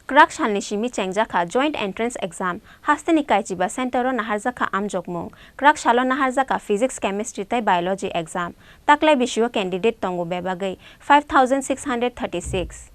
Kraksalni Simi Chengjakha joint entrance exam hasteni kaichiba centero Naharjakha amjokmung Kraksalo Naharjakha physics chemistry tai biology exam taklai bisio candidate tongo bebagai 5636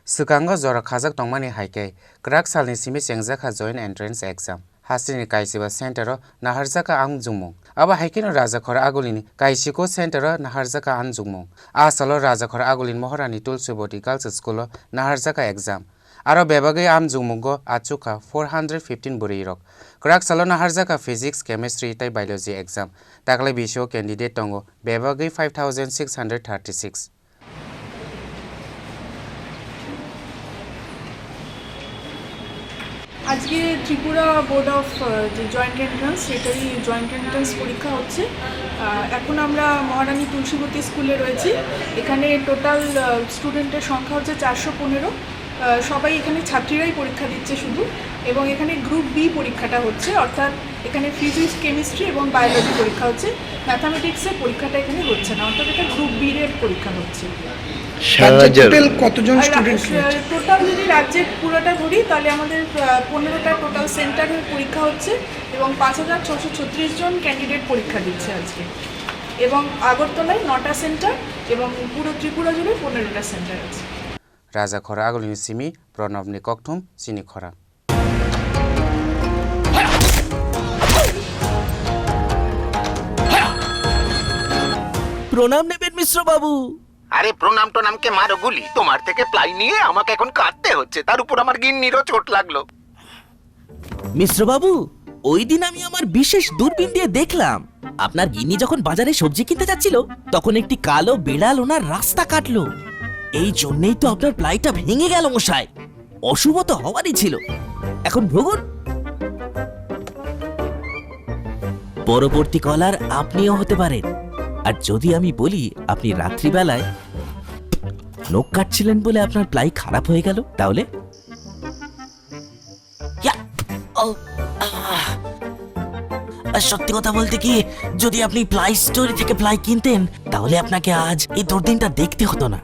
Sukango zora khajak tongmani haike Kraksalni Simi Chengjakha joint entrance exam hasteni kaichiba centero Naharjakha amjokmung aba haikino rajakhora agulini kaisiko centero Naharjakha amjokmung asalo rajakhora agulin moharani tulsiboti girls school Naharjakha exam Aro bebagai amjungmungo achuka 415 burirok. Kraksalo Naharjakha physics, chemistry tai biology exam. Taklai bisio candidate tongo bebagai 5636. আজকে Tripura board of যে joint entrance সেটারই joint entrance পরীক্ষা হচ্ছে। এখন আমরা মহারানী তুলসীবতী স্কুলে রয়েছি। এখানে টোটাল স্টুডেন্টের সংখ্যা হচ্ছে 415। সবাই এখানে ছাত্রীরাই পরীক্ষা দিচ্ছে শুধু, এবং এখানে গ্রুপ বি পরীক্ষাটা হচ্ছে, অর্থাৎ এখানে ফিজিক্স, কেমিস্ট্রি এবং বায়োলজি পরীক্ষা হচ্ছে। ম্যাথামেটিক্সের পরীক্ষাটা এখানে হচ্ছে না, অর্থাৎ এটা গ্রুপ বি এর পরীক্ষা হচ্ছে। টোটাল কতজন স্টুডেন্ট? টোটাল যদি রাজ্যের পুরোটা ধরি তাহলে আমাদের 15টা টোটাল সেন্টারের পরীক্ষা হচ্ছে এবং 5636 জন ক্যান্ডিডেট পরীক্ষা দিচ্ছে আজকে। এবং আগরতলায় 9টা সেন্টার এবং পুরো ত্রিপুরা জুড়ে 15টা সেন্টার আছে। Rajakhora agulini Simi Pranabni Kokthum Chini Khorang প্রণাম নেবেন মিশ্র বাবু। আরে প্রণাম নামকে মারো গুলি, তোমার থেকে প্লাই নিয়ে আমাকে এখন কাটতে হচ্ছে, তার উপর আমার গিন্নিরও চোট লাগলো। মিশ্র বাবু, ওই দিন আমি আমার বিশেষ দূরবীন দিয়ে দেখলাম আপনার গিন্নি যখন বাজারে সবজি কিনতে যাচ্ছিল তখন একটি কালো বিড়াল ওনার রাস্তা কাটলো। এই জন্যই তো আপনার প্লাইটা ভেঙে গেল মশাই। অশুভ তো হওয়ারই ছিল। এখন ভোগুন। পরবর্তী কলার আপনিও হতে পারেন। আর যদি আমি বলি আপনি রাত্রিবেলায় নখ কাটছিলেন বলে আপনার প্লাই খারাপ হয়ে গেল, তাহলে সত্যি কথা বলতে কি, যদি আপনি প্লাই স্টোরি থেকে প্লাই কিনতেন তাহলে আপনাকে আজ এই দুর্দিনটা দেখতে হতো না।